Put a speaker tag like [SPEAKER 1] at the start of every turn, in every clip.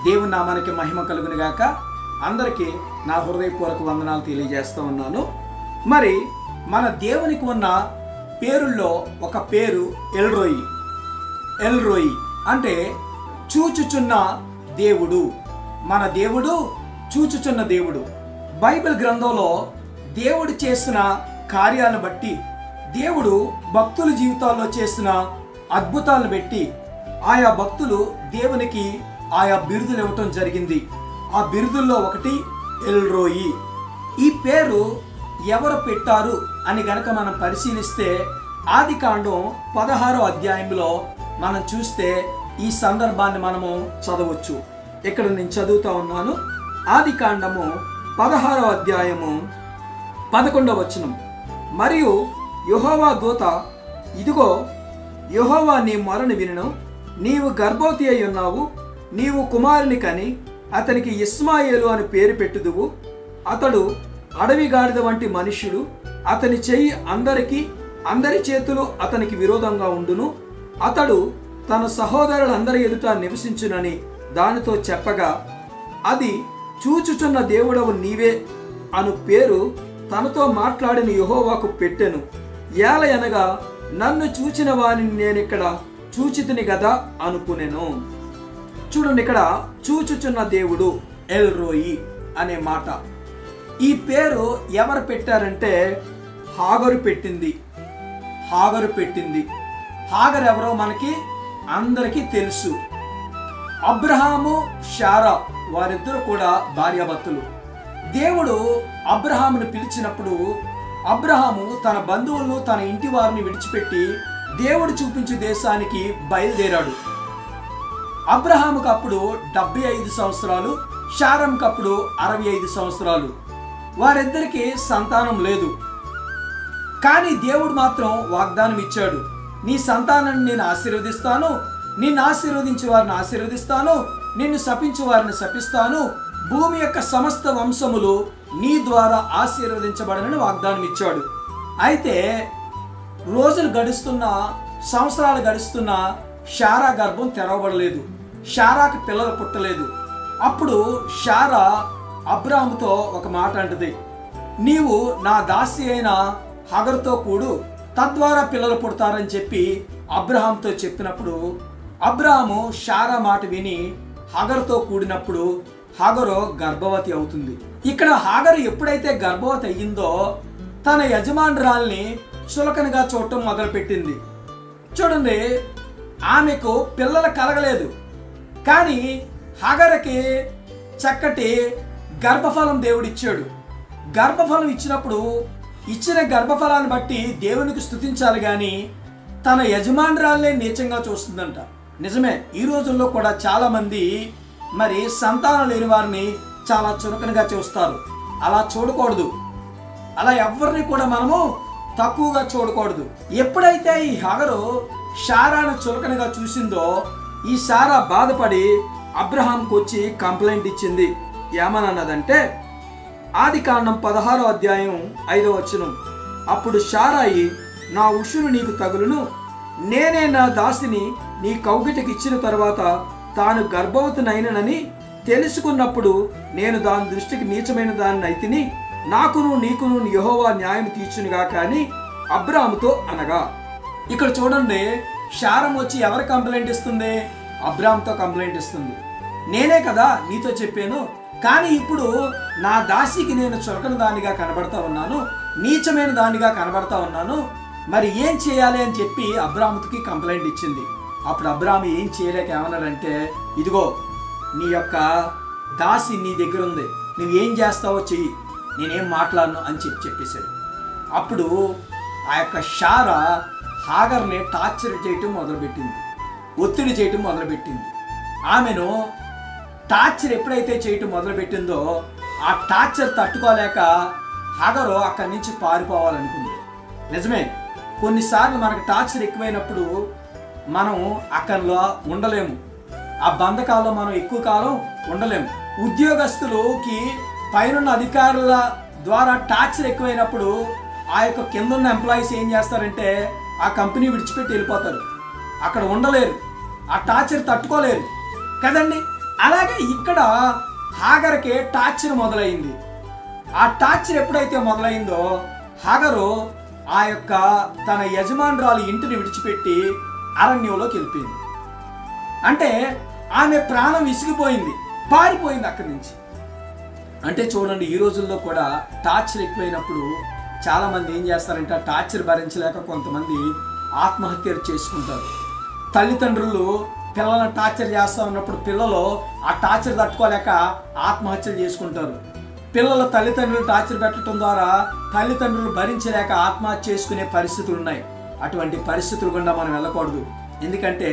[SPEAKER 1] దేవుని నామానికి మహిమ కలుగును గాక. అందరికీ నా హృదయపూర్వక వందనాలు తెలియజేస్తూ ఉన్నాను. మరి మన దేవునికి ఉన్న పేరుల్లో ఒక పేరు ఎల్రోయి. ఎల్రోయి అంటే చూచుచున్న దేవుడు. మన దేవుడు చూచుచున్న దేవుడు. బైబిల్ గ్రంథంలో దేవుడు చేసిన కార్యాలను బట్టి, దేవుడు భక్తుల జీవితాల్లో చేసిన అద్భుతాలను బట్టి ఆయా భక్తులు దేవునికి ఆయా బిరుదులు ఇవ్వటం జరిగింది. ఆ బిరుదుల్లో ఒకటి ఎల్రోయి. ఈ పేరు ఎవరు పెట్టారు అని గనక మనం పరిశీలిస్తే ఆదికాండం 16వ అధ్యాయంలో మనం చూస్తే ఈ సందర్భాన్ని మనము చదవచ్చు. ఇక్కడ నేను చదువుతా ఉన్నాను. ఆదికాండము 16వ అధ్యాయము 11వ వచనం. మరియు యెహోవా దూత, ఇదిగో యెహోవా నీ మొరను వినును, నీవు గర్భవతి అయి ఉన్నావు, నీవు కుమారుని కని అతనికి ఇస్మాయేలు అని పేరు పెట్టుదువు. అతడు అడవి గాడిద వంటి మనుష్యుడు, అతని చెయ్యి అందరి చేతులు అతనికి విరోధంగా ఉండును. అతడు తన సహోదరులందరి ఎదుట నివసించునని దానితో చెప్పగా, అది చూచుచున్న దేవుడవు నీవే అను పేరు తనతో మాట్లాడిన యెహోవాకు పెట్టెను. ఏలయనగా నన్ను చూచిన వారిని నేనిక్కడ చూచితిని గదా అనుకునేను. చూడండి, ఇక్కడ చూచుచున్న దేవుడు ఎల్రోయి అనే మాట. ఈ పేరు ఎవరు పెట్టారంటే హాగరు పెట్టింది. హాగరు ఎవరో మనకి అందరికీ తెలుసు. అబ్రహాము, శారా వారిద్దరూ కూడా భార్యాభర్తలు. దేవుడు అబ్రహామును పిలిచినప్పుడు అబ్రహాము తన బంధువులను, తన ఇంటి వారిని విడిచిపెట్టి దేవుడు చూపించే దేశానికి బయలుదేరాడు. అబ్రహాముకు అప్పుడు 75 సంవత్సరాలు, శారాకు అప్పుడు 65 సంవత్సరాలు. వారిద్దరికి సంతానం లేదు. కానీ దేవుడు మాత్రం వాగ్దానం ఇచ్చాడు, నీ సంతానాన్ని నేను ఆశీర్వదిస్తాను, నిన్ను ఆశీర్వదించే వారిని ఆశీర్వదిస్తాను, నిన్ను శపించే వారిని శపిస్తాను, భూమి యొక్క సమస్త వంశములు నీ ద్వారా ఆశీర్వదించబడనని వాగ్దానం ఇచ్చాడు. అయితే రోజులు గడుస్తున్నా, సంవత్సరాలు గడుస్తున్నా శారా గర్భం తెరవబడలేదు. శారాకి పిల్లలు పుట్టలేదు. అప్పుడు శారా అబ్రాహాముతో ఒక మాట అంటది, నీవు నా దాసి అయిన హగరుతో కూడు, తద్వారా పిల్లలు పుడతారని చెప్పి అబ్రహాంతో చెప్పినప్పుడు అబ్రహాము శారా మాట విని హగరుతో కూడినప్పుడు హగరు గర్భవతి అవుతుంది. ఇక్కడ హగరు ఎప్పుడైతే గర్భవతి అయ్యిందో తన యజమానురాల్ని చులకనగా చూడటం మొదలుపెట్టింది. చూడండి, ఆమెకు పిల్లలు కలగలేదు. కానీ హగరుకి చక్కటి గర్భఫలం దేవుడిచ్చాడు. గర్భఫలం ఇచ్చినప్పుడు ఇచ్చిన గర్భఫలాన్ని బట్టి దేవునికి స్తుతించాలి, కానీ తన యజమానురాలనే నీచంగా చూస్తుందంట. నిజమే, ఈ రోజుల్లో కూడా చాలామంది మరి సంతానం లేని వారిని చాలా చులకనగా చూస్తారు. అలా చూడకూడదు. అలా ఎవరిని కూడా మనము తక్కువగా చూడకూడదు. ఎప్పుడైతే ఈ హగరు శారాను చులకనగా చూసిందో ఈ శారా బాధపడి అబ్రహాంకు వచ్చి కంప్లైంట్ ఇచ్చింది. ఏమన్నదంటే ఆదికాండం 16వ అధ్యాయం 5వ వచనం. అప్పుడు శారాయి, నా ఉషును నీకు తగులును, నేనే నా దాసిని నీ కౌగిటకి ఇచ్చిన తర్వాత తాను గర్భవతినైననని తెలుసుకున్నప్పుడు నేను దాని దృష్టికి నీచమైన దానిని అయితిని, నాకును నీకును యెహోవా న్యాయం తీర్చునుగా కానీ అబ్రాహాముతో అనగా. ఇక్కడ చూడండి, శారం వచ్చి ఎవరు కంప్లైంట్ ఇస్తుంది? అబ్రాహాముతో కంప్లైంట్ ఇస్తుంది. నేనే కదా నీతో చెప్పాను, కానీ ఇప్పుడు నా దాసికి నేను చులకన దానిగా కనబడతా ఉన్నాను, నీచమైన దానిగా కనబడతా ఉన్నాను, మరి ఏం చేయాలి అని చెప్పి అబ్రాహాముకి కంప్లైంట్ ఇచ్చింది. అప్పుడు అబ్రాహాము ఏం చేయలేక ఏమన్నాడంటే, ఇదిగో నీ యొక్క దాసి నీ దగ్గర ఉంది, నువ్వు ఏం చేస్తావో చెయ్యి, నేనేం మాట్లాడను అని చెప్పేశాడు. అప్పుడు ఆ యొక్క శారా హాగర్ని టార్చర్ చేయటం మొదలుపెట్టింది, ఒత్తిడి చేయటం మొదలుపెట్టింది. ఆమెను టార్చర్ ఎప్పుడైతే చేయటం మొదలుపెట్టిందో ఆ టార్చర్ తట్టుకోలేక హాగరు అక్కడి నుంచి పారిపోవాలనుకుంది. నిజమే, కొన్నిసార్లు మనకు టార్చర్ ఎక్కువైనప్పుడు మనం అక్కడలో ఉండలేము. ఆ బంధకాల్లో మనం ఎక్కువ కాలం ఉండలేము. ఉద్యోగస్తులకి పైనున్న అధికారుల ద్వారా టార్చర్ ఎక్కువైనప్పుడు ఆ యొక్క కింద ఉన్న ఎంప్లాయీస్ ఏం చేస్తారంటే ఆ కంపెనీ విడిచిపెట్టి వెళ్ళిపోతారు. అక్కడ ఉండలేరు, ఆ టార్చర్ తట్టుకోలేరు కదండి. అలాగే ఇక్కడ హాగర్కి టార్చర్ మొదలైంది. ఆ టార్చర్ ఎప్పుడైతే మొదలైందో హాగరు ఆ యొక్క తన యజమానురాలు ఇంటిని విడిచిపెట్టి అరణ్యంలోకి వెళ్ళిపోయింది. అంటే ఆమె ప్రాణం విసిగిపోయింది, పారిపోయింది అక్కడి నుంచి. అంటే చూడండి, ఈ రోజుల్లో కూడా టార్చర్ ఎక్కువైనప్పుడు చాలామంది ఏం చేస్తారంటే ఆ టార్చర్ భరించలేక కొంతమంది ఆత్మహత్యలు చేసుకుంటారు. తల్లిదండ్రులు పిల్లలను టార్చర్ చేస్తూ ఉన్నప్పుడు పిల్లలు ఆ టార్చర్ తట్టుకోలేక ఆత్మహత్యలు చేసుకుంటారు. పిల్లలు తల్లిదండ్రులు టార్చర్ పెట్టడం ద్వారా తల్లిదండ్రులు భరించలేక ఆత్మహత్య చేసుకునే పరిస్థితులు ఉన్నాయి. అటువంటి పరిస్థితులు గుండా మనం వెళ్ళకూడదు. ఎందుకంటే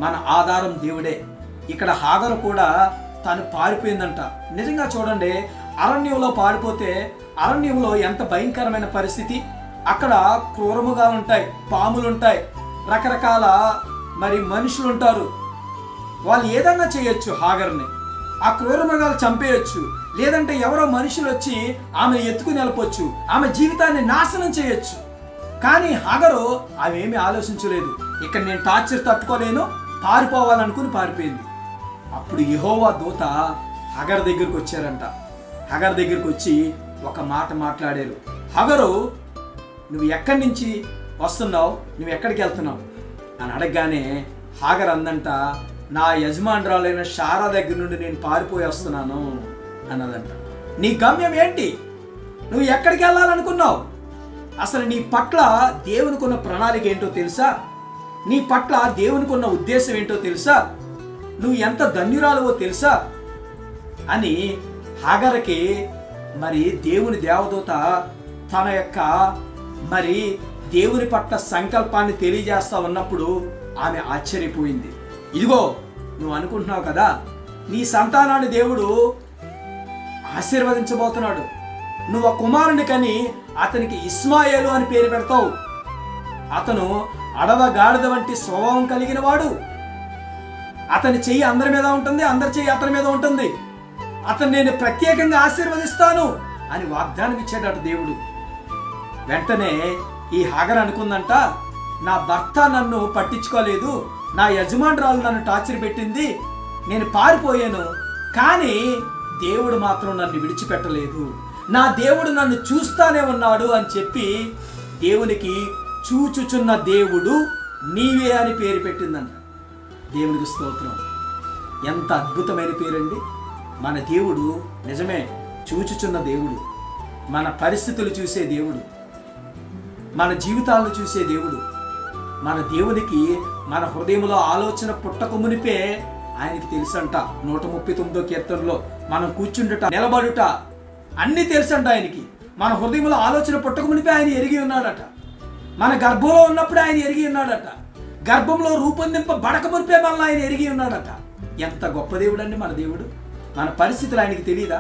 [SPEAKER 1] మన ఆధారం దేవుడే. ఇక్కడ హాగరు కూడా తను పారిపోయిందంట. నిజంగా చూడండి, అరణ్యంలో పారిపోతే అరణ్యంలో ఎంత భయంకరమైన పరిస్థితి. అక్కడ క్రూరముగాలు ఉంటాయి, పాములు ఉంటాయి, రకరకాల మనుషులు ఉంటారు. వాళ్ళు ఏదన్నా చేయొచ్చు, హాగర్ని ఆ క్రూరమృగాలు చంపేయచ్చు, లేదంటే ఎవరో మనుషులు వచ్చి ఆమె ఎత్తుకుని వెళ్ళిపోవచ్చు, ఆమె జీవితాన్ని నాశనం చేయొచ్చు. కానీ హాగరు అవేమీ ఆలోచించలేదు. ఇక్కడ నేను టార్చర్ తట్టుకోలేను, పారిపోవాలనుకుని పారిపోయింది. అప్పుడు యెహోవా దూత హగర్ దగ్గరికి వచ్చారంట. హగర్ దగ్గరికి వచ్చి ఒక మాట మాట్లాడారు. హగరు, నువ్వు ఎక్కడి నుంచి వస్తున్నావు, నువ్వు ఎక్కడికి వెళ్తున్నావు అని అడగగానే హాగర్ అందంట, నా యజమానురాలైన శారా దగ్గర నుండి నేను పారిపోయి వస్తున్నాను అన్నదంట. నీ గమ్యం ఏంటి? నువ్వు ఎక్కడికి వెళ్ళాలనుకున్నావు? అసలు నీ పట్ల దేవునికి ఉన్న ప్రణాళిక ఏంటో తెలుసా? నీ పట్ల దేవునికి ఉన్న ఉద్దేశం ఏంటో తెలుసా? నువ్వు ఎంత ధన్యురాలువో తెలుసా అని హాగర్కి దేవుని దేవదూత తన యొక్క దేవుని పట్ల సంకల్పాన్ని తెలియజేస్తా ఉన్నప్పుడు ఆమె ఆశ్చర్యపోయింది. ఇదిగో, నువ్వు అనుకుంటున్నావు కదా నీ సంతానాన్ని దేవుడు ఆశీర్వదించబోతున్నాడు. నువ్వు ఆ కుమారుని కని అతనికి ఇస్మాయేలు అని పేరు పెడతావు. అతను అడవ గాడిద వంటి స్వభావం కలిగిన వాడు. అతని చెయ్యి అందరి మీద ఉంటుంది, అందరి చెయ్యి అతని మీద ఉంటుంది. అతను నేను ప్రత్యేకంగా ఆశీర్వదిస్తాను అని వాగ్దానం ఇచ్చాడట దేవుడు. వెంటనే ఈ హాగర్ అనుకుందంట, నా భర్త నన్ను పట్టించుకోలేదు, నా యజమానురాలు నన్ను టార్చర్ పెట్టింది, నేను పారిపోయాను, కానీ దేవుడు మాత్రం నన్ను విడిచిపెట్టలేదు, నా దేవుడు నన్ను చూస్తానే ఉన్నాడు అని చెప్పి దేవునికి చూచుచున్న దేవుడు నీవే అని పేరు పెట్టిందంట. దేవునికి స్తోత్రం. ఎంత అద్భుతమైన పేరండి. మన దేవుడు నిజమే చూచుచున్న దేవుడు, మన పరిస్థితులు చూసే దేవుడు, మన జీవితాలను చూసే దేవుడు. మన దేవునికి మన హృదయంలో ఆలోచన పుట్టక మునిపే ఆయనకి తెలుసంట. 139వ కీర్తనలో మనం కూర్చుండుట, నిలబడుట అన్నీ తెలుసంట ఆయనకి. మన హృదయంలో ఆలోచన పుట్టక మునిపే ఆయన ఎరిగి ఉన్నాడట. మన గర్భంలో ఉన్నప్పుడు ఆయన ఎరిగి ఉన్నాడట. గర్భంలో రూపొందింపబడక మునిపే మనల్ని ఆయన ఎరిగి ఉన్నాడట. ఎంత గొప్ప దేవుడు అండి మన దేవుడు. మన పరిస్థితులు ఆయనకి తెలియదా?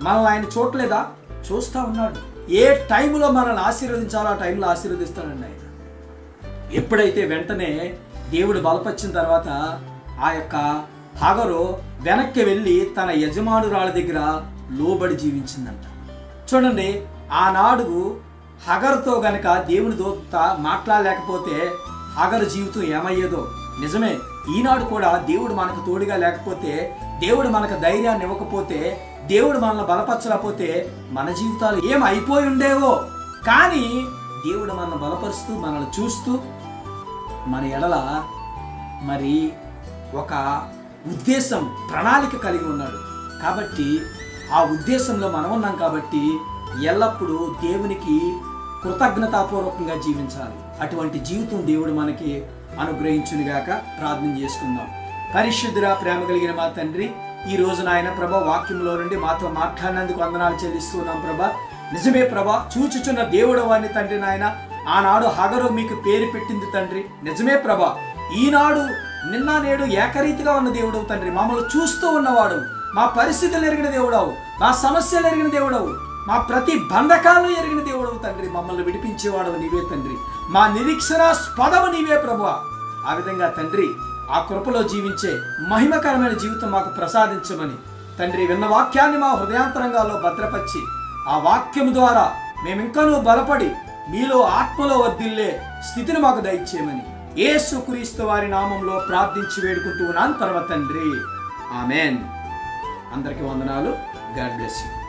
[SPEAKER 1] మనల్ని ఆయన చూడలేదా? చూస్తూ ఉన్నాడు. ఏ టైంలో మనల్ని ఆశీర్వదించాలో ఆ టైంలో ఆశీర్వదిస్తాడండి ఆయన. ఎప్పుడైతే వెంటనే దేవుడు బలపరిచిన తర్వాత ఆ యొక్క హాగరు వెనక్కి వెళ్ళి తన యజమానురాల దగ్గర లోబడి జీవించిందంట. చూడండి, ఆనాడు హగరుతో గనక దేవుని దూత మాట్లాడలేకపోతే హగరు జీవితం ఏమయ్యేదో. నిజమే, ఈనాడు కూడా దేవుడు మనకు తోడుగా లేకపోతే, దేవుడు మనకు ధైర్యాన్ని ఇవ్వకపోతే, దేవుడు మనల్ని బలపరచలేకపోతే మన జీవితాలు ఏమైపోయి ఉండేవో. కానీ దేవుడు మనల్ని బలపరుస్తూ, మనల్ని చూస్తూ, మన ఎడల ఒక ఉద్దేశం, ప్రణాళిక కలిగి ఉన్నాడు. కాబట్టి ఆ ఉద్దేశంలో మనం ఉన్నాం కాబట్టి ఎల్లప్పుడూ దేవునికి కృతజ్ఞతాపూర్వకంగా జీవించాలి. అటువంటి జీవితం దేవుడు మనకి అనుగ్రహించునుగాక. ప్రార్థన చేసుకుందాం. పరిశుద్ధుడా, ప్రేమ కలిగిన మా తండ్రి, ఈ రోజు నాయన ప్రభా వాక్యంలో నుండి మాతో మాట్లాడినందుకు వందనాలు చెల్లిస్తున్నాం ప్రభా. నిజమే ప్రభా, చూచుచున్న దేవుడు వారిని తండ్రి నాయన. ఆనాడు హగరు మీకు పేరు పెట్టింది తండ్రి. నిజమే ప్రభా, ఈనాడు నిన్న నేడు ఏకరీతిగా ఉన్న దేవుడవు తండ్రి. మమ్మల్ని చూస్తూ ఉన్నవాడు, మా పరిస్థితులు ఎరిగిన దేవుడవు, మా సమస్యలు ఎరిగిన దేవుడవు, మా ప్రతి బంధకాలను ఎరిగిన దేవుడవు తండ్రి. మమ్మల్ని విడిపించేవాడవు నీవే తండ్రి. మా నిరీక్షణ స్పదము నీవే ప్రభువా. ఆ విధంగా తండ్రి ఆ కృపలో జీవించే మహిమకరమైన జీవితం మాకు ప్రసాదించమని తండ్రి విన్న వాక్యాన్ని మా హృదయాంతరంగాల్లో భద్రపరిచి ఆ వాక్యము ద్వారా మేమింకనూ బలపడి మీలో ఆత్మలో వర్ధిల్లే స్థితిని మాకు దయచేయమని యేసుక్రీస్తు వారి నామంలో ప్రార్థించి వేడుకుంటూ ఉన్నాను పరమ తండ్రి. ఆమెన్. అందరికీ వందనాలు. God bless you.